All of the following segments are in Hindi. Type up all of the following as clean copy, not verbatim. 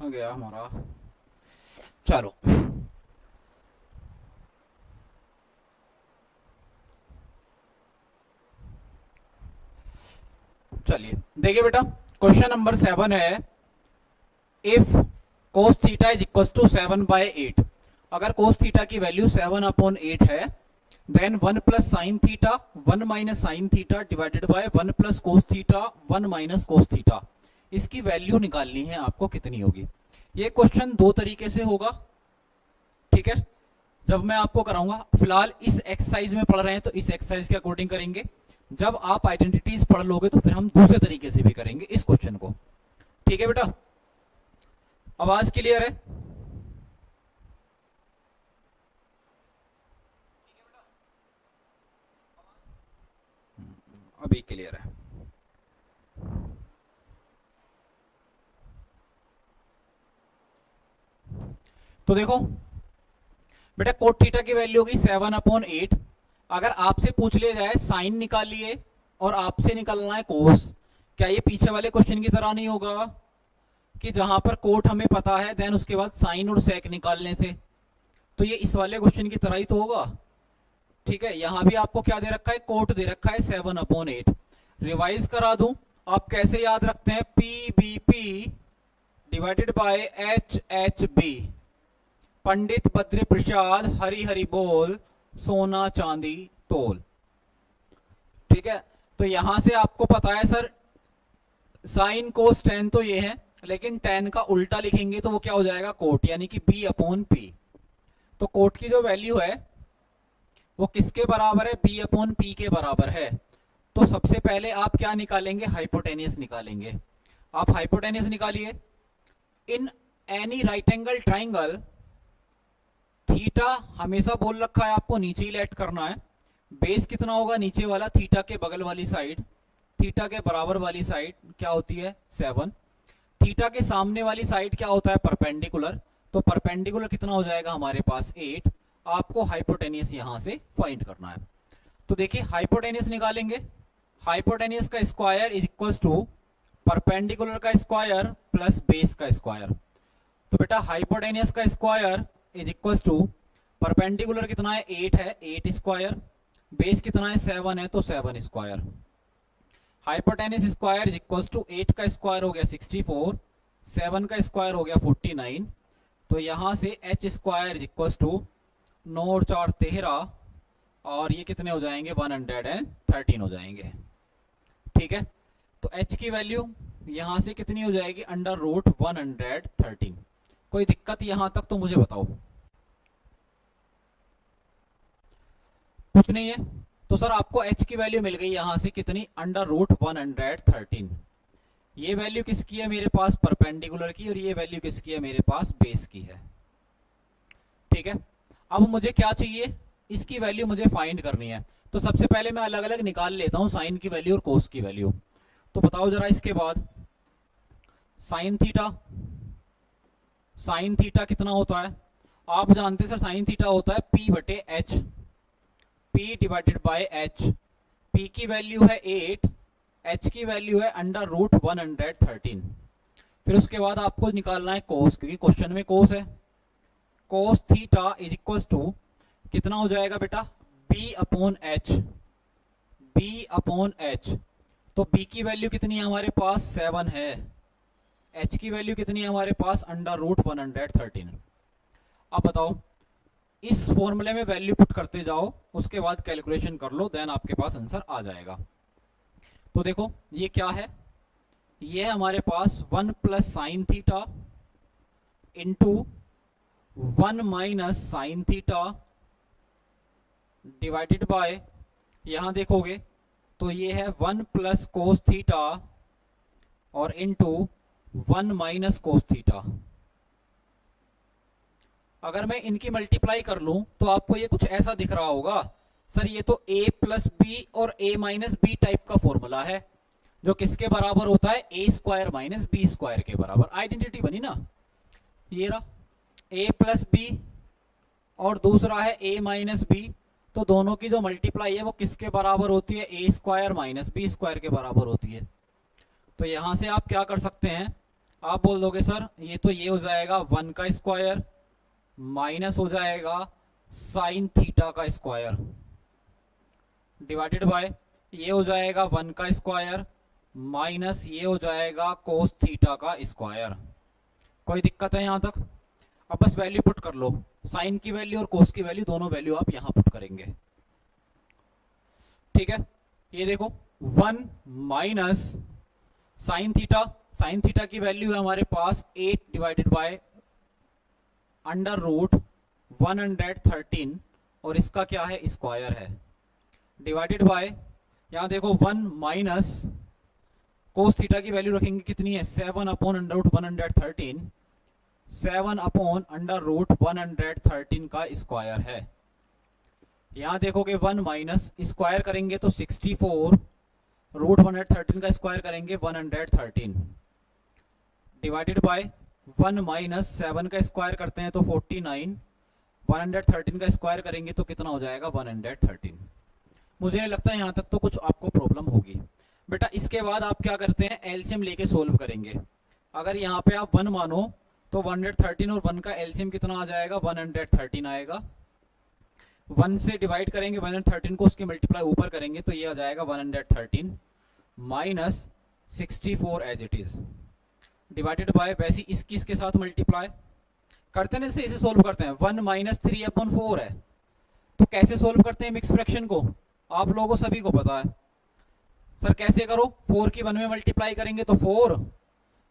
हो गया हमारा। चलो चलिए देखिए बेटा, क्वेश्चन नंबर 7 है, if cos theta is equal to 7/8। अगर कोस थीटा की वैल्यू 7/8 है, then 1 plus sine theta 1 minus sine theta divided by 1 plus cos theta 1 minus cos theta, इसकी वैल्यू निकालनी है आपको, कितनी होगी। ये क्वेश्चन दो तरीके से होगा, ठीक है, जब मैं आपको कराऊंगा। फिलहाल इस एक्सरसाइज में पढ़ रहे हैं तो इस एक्सरसाइज के अकॉर्डिंग करेंगे। जब आप आइडेंटिटीज पढ़ लोगे तो फिर हम दूसरे तरीके से भी करेंगे इस क्वेश्चन को, ठीक है बेटा। आवाज क्लियर है? अभी क्लियर है। तो देखो बेटा, कोट थीटा की वैल्यू होगी 7/8। अगर आपसे पूछ लिया जाए साइन निकालिए और आपसे निकालना है कोस, क्या ये पीछे वाले क्वेश्चन की तरह नहीं होगा कि जहां पर कोट हमें पता है देन उसके बाद साइन और सेक निकालने से? तो ये इस वाले क्वेश्चन की तरह ही तो होगा, ठीक है। यहां भी आपको क्या दे रखा है, कोट दे रखा है 7/8। रिवाइज करा दूं, आप कैसे याद रखते हैं, P B P divided by H H B. Pandit Badri Prasad Hari Hari बोल, सोना चांदी तोल, ठीक है। तो यहां से आपको पता है सर साइन कोस टेन तो ये है, लेकिन टेन का उल्टा लिखेंगे तो वो क्या हो जाएगा, कोट, यानी कि B/P। तो कोट की जो वैल्यू है वो किसके बराबर है, B/P के बराबर है। तो सबसे पहले आप क्या निकालेंगे, हाइपोटेनियस निकालेंगे। आप हाइपोटेनियस निकालिए। In any right angle triangle, theta हमेशा बोल रखा है आपको नीचे ही लेट करना है। बेस कितना होगा, नीचे वाला, थीटा के बगल वाली साइड, थीटा के बराबर वाली साइड क्या होती है, 7। थीटा के सामने वाली साइड क्या होता है, परपेंडिकुलर। तो परपेंडिकुलर कितना हो जाएगा हमारे पास, 8। आपको हाइपोटेनियस यहां से फाइंड करना है। तो देखिए हाइपोटेनियस निकालेंगे। हाइपोटेनियस का square is equal to perpendicular का स्क्वायर प्लस बेस का स्क्वायर। तो बेटा हाइपोटेनियस का square is equal to, perpendicular कितना है, 8 है, 8 स्क्वायर, बेस कितना है, 7 है, तो 7 square. Hypotenuse square is equal to 8 का स्क्वायर हो गया 64, 7 का स्क्वायर हो गया 49। तो यहां से H square is equal to 9 और 4 13, और ये कितने हो जाएंगे, 113 हो जाएंगे, ठीक है। तो h की वैल्यू यहां से कितनी हो जाएगी, √113। कोई दिक्कत यहां तक तो मुझे बताओ, कुछ नहीं है। तो सर आपको h की वैल्यू मिल गई यहां से कितनी, √113। ये वैल्यू किसकी है मेरे पास, परपेंडिकुलर की, और ये वैल्यू किसकी है मेरे पास, बेस की है, ठीक है। अब मुझे क्या चाहिए, इसकी वैल्यू मुझे फाइंड करनी है। तो सबसे पहले मैं अलग अलग निकाल लेता हूं, साइन की वैल्यू और कोस की वैल्यू। तो बताओ जरा इसके बाद, साइन थीटा, साइन थीटा कितना होता है, आप जानते हैं सर साइन थीटा होता है P/H, P divided by H। P की वैल्यू है 8, H की वैल्यू है √113। फिर उसके बाद आपको निकालना है कोस, क्योंकि क्वेश्चन में कोस है। Cos theta is equal to कितना हो जाएगा बेटा, B/H, B/H। तो B की वैल्यू कितनी है हमारे पास, 7 है। H की वैल्यू कितनी है हमारे पास, √113। अब बताओ, इस फॉर्मूले में वैल्यू पुट करते जाओ, उसके बाद कैलकुलेशन कर लो, देन आपके पास आंसर आ जाएगा। तो देखो ये क्या है, ये है हमारे पास 1 plus sine theta into 1 minus sine theta divided bye, यहां देखोगे तो ये है 1 प्लस कोस थीटा और इंटू 1 माइनस कोस थीटा। अगर मैं इनकी मल्टीप्लाई कर लूं तो आपको ये कुछ ऐसा दिख रहा होगा, सर ये तो a प्लस बी और a माइनस बी टाइप का फॉर्मूला है, जो किसके बराबर होता है, a square minus B square के बराबर। आइडेंटिटी बनी ना, ये रहा a प्लस बी और दूसरा है a माइनस बी। तो दोनों की जो मल्टीप्लाई है वो किसके बराबर होती है, a square minus B square के बराबर होती है। तो यहां से आप क्या कर सकते हैं, आप बोल दोगे सर ये तो ये हो जाएगा 1 का स्क्वायर माइनस हो जाएगा साइन थीटा का स्क्वायर डिवाइडेड बाय ये हो जाएगा 1 का स्क्वायर माइनस ये हो जाएगा कोस थीटा का स्क्वायर। कोई दिक्कत है यहां तक? अब बस वैल्यू पुट कर लो, साइन की वैल्यू और कोस की वैल्यू दोनों वैल्यू आप यहां पुट करेंगे। ठीक है, ये देखो 1 माइनस साइन थीटा की वैल्यू है हमारे पास 8 डिवाइडेड बाय अंडर रूट 113 और इसका क्या है स्क्वायर है डिवाइडेड बाय यहां देखो 1 माइनस कोस थीटा की वैल्यू रखेंगे कितनी है 7 upon under root 113 7 upon under root 113 का स्क्वायर है। यहां देखोगे 1 माइनस स्क्वायर करेंगे तो 64 रूट 113 का स्क्वायर करेंगे 113 डिवाइडेड बाय 1 माइनस 7 का स्क्वायर करते हैं तो 49 113 का स्क्वायर करेंगे तो कितना हो जाएगा 113। मुझे नहीं लगता यहां तक तो कुछ आपको प्रॉब्लम होगी बेटा। इसके बाद आप क्या करते हैं एलसीएम लेके सोल्व करेंगे। अगर यहाँ पे आप 1 मानो तो 113 और 1 का एलसीएम कितना आ जाएगा 113 आएगा। 1 से डिवाइड करेंगे 113 को, उसके मल्टीप्लाई ऊपर करेंगे तो ये आ जाएगा 113 minus 64 as it is divided by वैसे इसके साथ मल्टीप्लाई करते हैं, इसे सोल्व करते हैं। 1 माइनस 3/4 है तो कैसे सोल्व करते हैं मिक्स फ्रैक्शन को, आप लोगों सभी को पता है। सर कैसे करो, 4 की 1 में मल्टीप्लाई करेंगे तो 4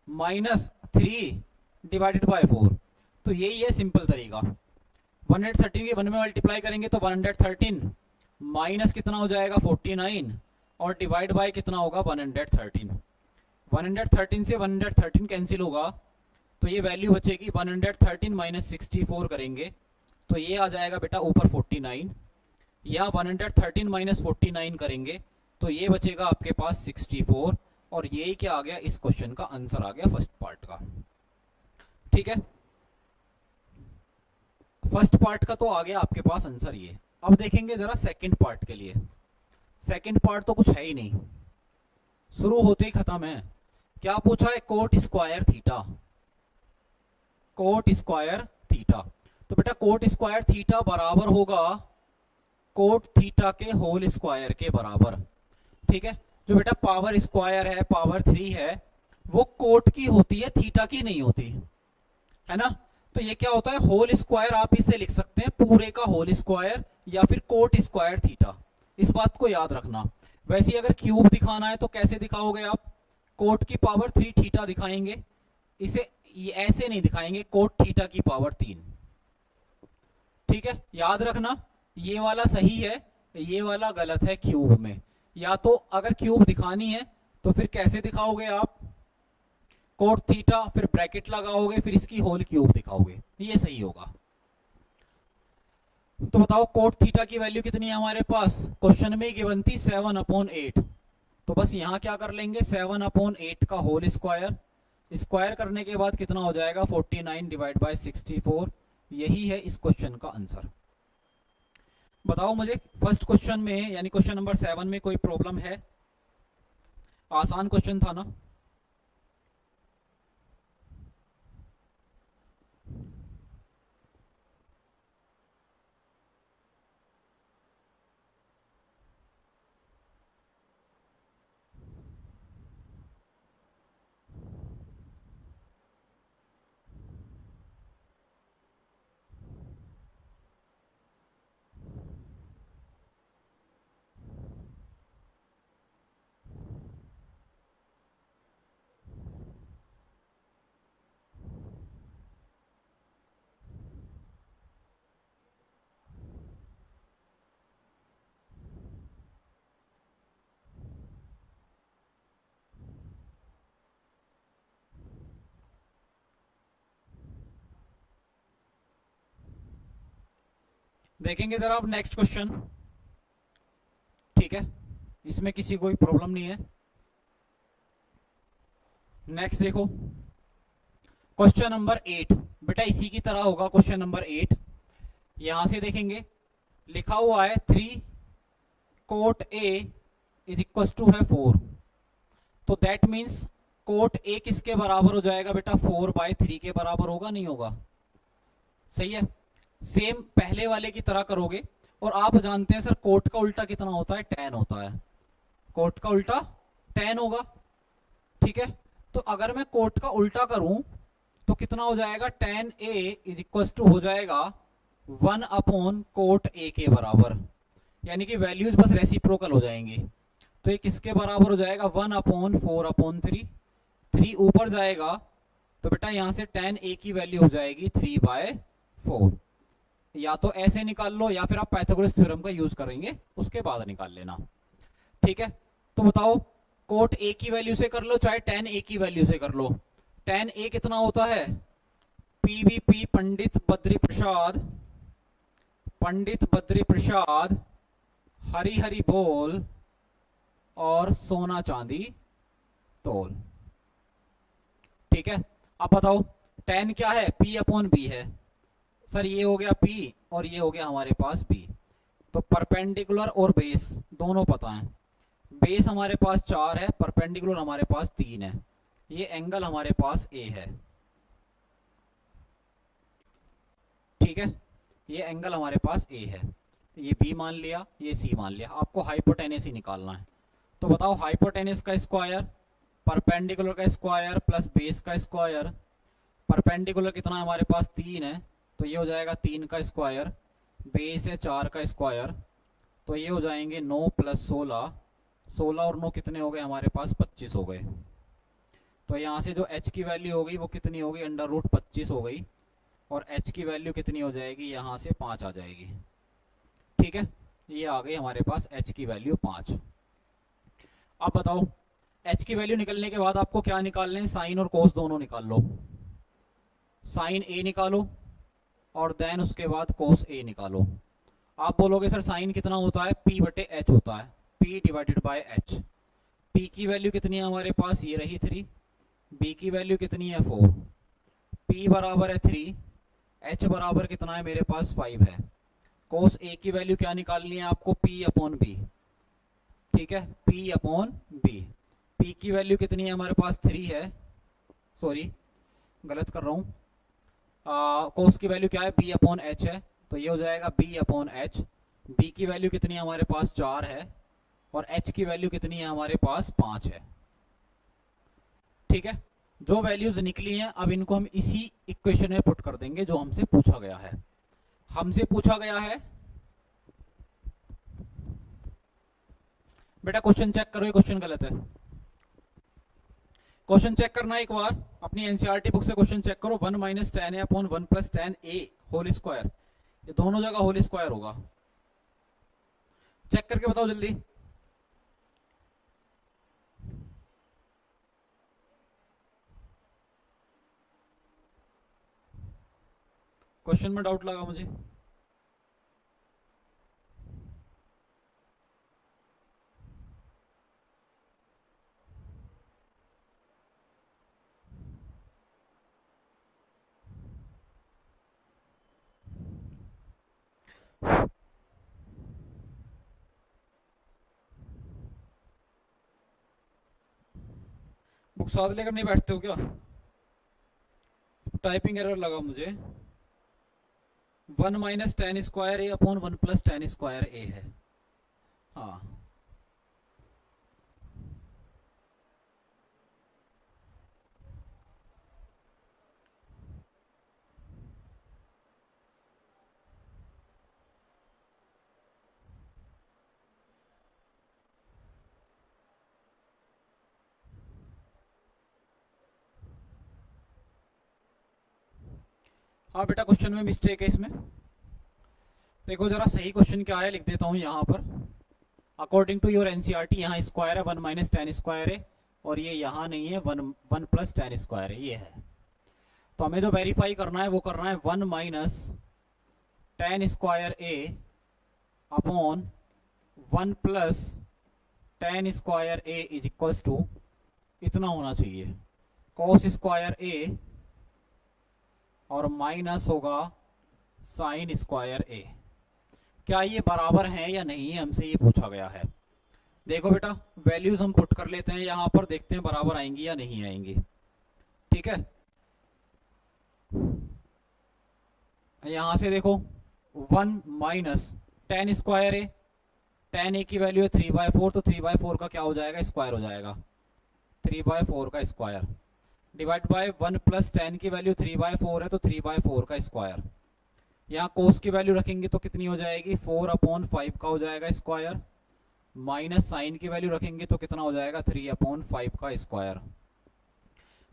माइनस 3 डिवाइडेड बाय 4, तो यही है सिंपल तरीका। 113 की 1 में मल्टीप्लाई करेंगे तो 113 माइनस कितना हो जाएगा 49 और डिवाइड बाय कितना होगा 113। 113 से 113 कैंसिल होगा तो ये वैल्यू बचेगी 113 माइनस 64 करेंगे तो ये आ जाएगा बेटा ऊपर 49, या 113 माइनस 49 करेंगे तो ये बचेगा आपके पास 64 और यही क्या आ गया इस क्वेश्चन का आंसर आ गया फर्स्ट पार्ट का। ठीक है, फर्स्ट पार्ट का तो आ गया आपके पास आंसर ये। अब देखेंगे जरा सेकंड पार्ट के लिए। सेकंड पार्ट तो कुछ है ही नहीं, शुरू होते ही खत्म है। क्या पूछा है coat square theta, coat square theta. तो बेटा कोट स्क्वायर थीटा बराबर होगा कोट थीटा के होल स्क्वायर के बराबर। ठीक है, जो बेटा पावर स्क्वायर है पावर 3 है वो कोट की होती है थीटा की नहीं होती है ना। तो ये क्या होता है होल स्क्वायर, आप इसे लिख सकते हैं पूरे का होल स्क्वायर या फिर कोट स्क्वायर थीटा, इस बात को याद रखना। वैसे अगर क्यूब दिखाना है तो कैसे दिखाओगे आप, कोट की पावर 3 थीटा दिखाएंगे, इसे ऐसे नहीं दिखाएंगे कोट थीटा की पावर 3। ठीक है, याद रखना ये वाला सही है ये वाला गलत है क्यूब में। या तो अगर क्यूब दिखानी है तो फिर कैसे दिखाओगे आप, कोट थीटा फिर ब्रैकेट लगाओगे फिर इसकी होल क्यूब दिखाओगे, ये सही होगा। तो बताओ कोट थीटा की वैल्यू कितनी है हमारे पास, क्वेश्चन में गिवन थी 7/8। तो बस यहां क्या कर लेंगे 7/8 का होल स्क्वायर, स्क्वायर करने के बाद कितना हो जाएगा 49 डिवाइड बाय 64। यही है इस क्वेश्चन का आंसर। बताओ मुझे फर्स्ट क्वेश्चन में यानी क्वेश्चन नंबर 7 में कोई प्रॉब्लम है? आसान क्वेश्चन था ना। देखेंगे जरा अब नेक्स्ट क्वेश्चन। ठीक है, इसमें किसी कोई प्रॉब्लम नहीं है। नेक्स्ट देखो क्वेश्चन नंबर 8, बेटा इसी की तरह होगा क्वेश्चन नंबर 8। यहां से देखेंगे लिखा हुआ है 3 cot A is equal to है 4, तो दैट मीन्स कोट ए किसके बराबर हो जाएगा बेटा, 4/3 के बराबर होगा, नहीं होगा? सही है, सेम पहले वाले की तरह करोगे। और आप जानते हैं सर कोट का उल्टा कितना होता है, tan होता है। कोट का उल्टा tan होगा, ठीक है। तो अगर मैं कोट का उल्टा करूं तो कितना हो जाएगा, tan A is equal to हो जाएगा 1/कोट A के बराबर, यानी कि वैल्यूज बस रेसिप्रोकल हो जाएंगी। तो ये किसके बराबर हो जाएगा, 1/4/3। 3 ऊपर जाएगा तो बेटा यहां से tan A की वैल्यू हो जाएगी 3/4। या तो ऐसे निकाल लो या फिर आप पाइथागोरस थ्योरम का यूज करेंगे उसके बाद निकाल लेना, ठीक है। तो बताओ कोट A की वैल्यू से कर लो चाहे tan A की वैल्यू से कर लो। tan A कितना होता है, PBP पंडित बद्री प्रसाद हरी हरी बोल और सोना चांदी तोल, ठीक है। अब बताओ tan क्या है, P/B है। सर ये हो गया P और ये हो गया हमारे पास B। तो परपेंडिकुलर और बेस दोनों पता है। बेस हमारे पास 4 है, परपेंडिकुलर हमारे पास 3 है। ये एंगल हमारे पास A है, ठीक है। ये एंगल हमारे पास A है, ये B मान लिया, ये C मान लिया। आपको हाइपोटेनस ही निकालना है। तो बताओ हाइपोटेनस का स्क्वायर, परपेंडिकुलर का स्क्वायर प्लस बेस का स्क्वायर। परपेंडिकुलर कितना हमारे पास 3 है, तो ये हो जाएगा 3 का स्क्वायर, बेस है 4 का स्क्वायर, तो ये हो जाएंगे 9 + 16। 16 और 9 कितने हो गए हमारे पास, 25 हो गए। तो यहाँ से जो h की वैल्यू हो गई वो कितनी हो गई, √25 हो गई। और h की वैल्यू कितनी हो जाएगी, यहाँ से 5 आ जाएगी, ठीक है। ये आ गई हमारे पास h की वैल्यू 5। अब बताओ h की वैल्यू निकलने के बाद आपको क्या निकालना है, साइन और कोस दोनों निकाल लो। साइन A निकालो और देन उसके बाद कोस A निकालो। आप बोलोगे सर साइन कितना होता है, P/H होता है, P/H। P की वैल्यू कितनी है हमारे पास, ये रही 3। B की वैल्यू कितनी है, 4। P बराबर है 3, H बराबर कितना है मेरे पास, 5 है। कोस A की वैल्यू क्या निकालनी है आपको, P/B, ठीक है, P/B। P की वैल्यू कितनी है हमारे पास, 3 है, सॉरी गलत कर रहा हूँ। कोस की वैल्यू क्या है, B/H है, तो ये हो जाएगा B/H। B की वैल्यू कितनी है हमारे पास, 4 है। और H की वैल्यू कितनी है हमारे पास, 5 है, ठीक है। जो वैल्यूज निकली हैं अब इनको हम इसी इक्वेशन में पुट कर देंगे जो हमसे पूछा गया है। बेटा क्वेश्चन चेक करो, ये क्वेश्चन गलत है। क्वेश्चन चेक करना एक बार, अपनी एनसीईआरटी बुक से क्वेश्चन चेक करो। 1 - tan A / 1 + tan A whole square, ये दोनों जगह होल स्क्वायर होगा। चेक करके बताओ जल्दी। क्वेश्चन में डाउट लगा मुझे। बुक साथ लेकर नहीं बैठते हो क्या? टाइपिंग एरर लगा मुझे। 1 - tan square A / 1 + tan square A है। हाँ हाँ बेटा क्वेश्चन में मिस्टेक है इसमें। देखो जरा सही क्वेश्चन क्या है, लिख देता हूँ यहाँ पर। अकॉर्डिंग टू योर एनसीईआरटी यहाँ स्क्वायर है 1 - tan स्क्वायर है, और ये यहाँ नहीं है 1 + tan स्क्वायर है, ये है। तो हमें जो वेरीफाई करना है वो करना है 1 - tan square A / 1 + tan square A is equal to इतना होना चाहिए, cos स्क्वायर A और माइनस होगा साइन स्क्वायर A। क्या ये बराबर है या नहीं, हमसे ये पूछा गया है। देखो बेटा, वैल्यूज हम पुट कर लेते हैं यहाँ पर, देखते हैं बराबर आएंगी या नहीं आएंगी। ठीक है, यहां से देखो 1 माइनस टेन स्क्वायर है, टेन ए की वैल्यू है 3/4, तो 3/4 का क्या हो जाएगा, स्क्वायर हो जाएगा, 3/4 का square divide by 1 plus ten की वैल्यू 3/4 है, तो 3/4 का स्क्वायर। यहाँ कोस की वैल्यू रखेंगे तो कितनी हो जाएगी, 4/5 का हो जाएगा स्क्वायर, माइनस साइन की वैल्यू रखेंगे तो कितना हो जाएगा, 3/5 का स्क्वायर।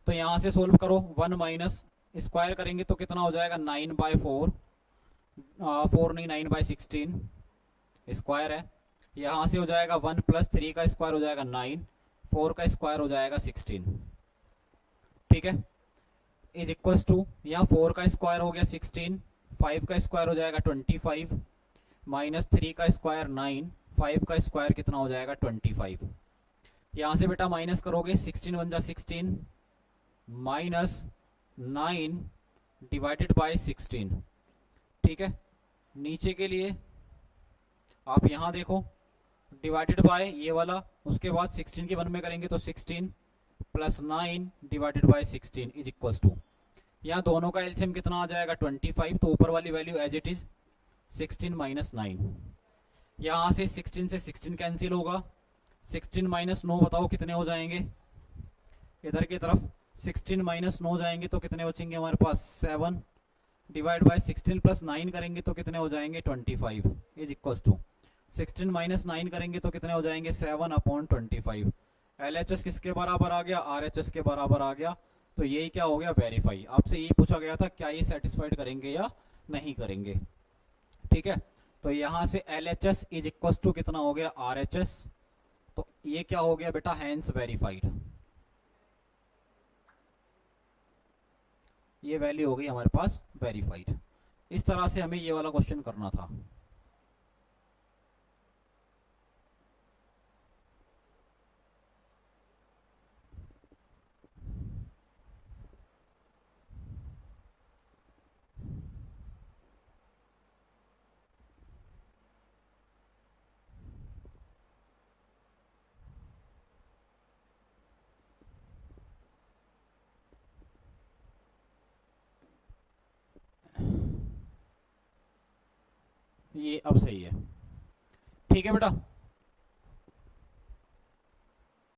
तो यहां से सोल्व करो, 1 माइनस स्क्वायर करेंगे तो कितना हो जाएगा, 9/4, 4 नहीं 9/16 स्क्वायर है। यहां से हो जाएगा 1 प्लस 3 का स्क्वायर हो जाएगा 9, 4 का स्क्वायर हो जाएगा 16। ठीक है, इज इक्वल टू, यहाँ 4 का स्क्वायर हो गया 16, 5 का स्क्वायर हो जाएगा 25, माइनस 3 का स्क्वायर 9, 5 का स्क्वायर कितना हो जाएगा 25। यहाँ से बेटा माइनस करोगे, 16 वन जा 16, माइनस 9 डिवाइडेड बाय 16। ठीक है, नीचे के लिए आप यहाँ देखो, डिवाइडेड बाय ये वाला, उसके बाद 16 के 1 में करेंगे तो 16 plus 9 divided by 16 is equal to, यहाँ दोनों का एलसीएम कितना आ जाएगा 25, तो ऊपर वाली value as it is 16 minus 9। यहाँ से 16 से 16 कैंसिल होगा, 16 माइनस 9 बताओ कितने हो जाएंगे, इधर की तरफ 16 माइनस 9 जाएंगे तो कितने बचेंगे हमारे पास 7, डिवाइड बाय 16 प्लस 9 करेंगे तो कितने हो जाएंगे 25 इज इक्वल टू, 16 माइनस 9 करेंगे तो कितने हो जाएंगे 7/25। LHS किसके बराबर आ गया, RHS के बराबर आ गया। तो यही क्या हो गया, वेरीफाई। आपसे यही पूछा गया था क्या ये सेटिस्फाइड करेंगे या नहीं करेंगे। ठीक है, तो यहां से LHS इज इक्वल टू कितना हो गया RHS, तो ये क्या हो गया बेटा, हैंस वेरीफाइड। ये वैल्यू हो गई हमारे पास वेरीफाइड। इस तरह से हमें ये वाला क्वेश्चन करना था। ये अब सही है। ठीक है बेटा।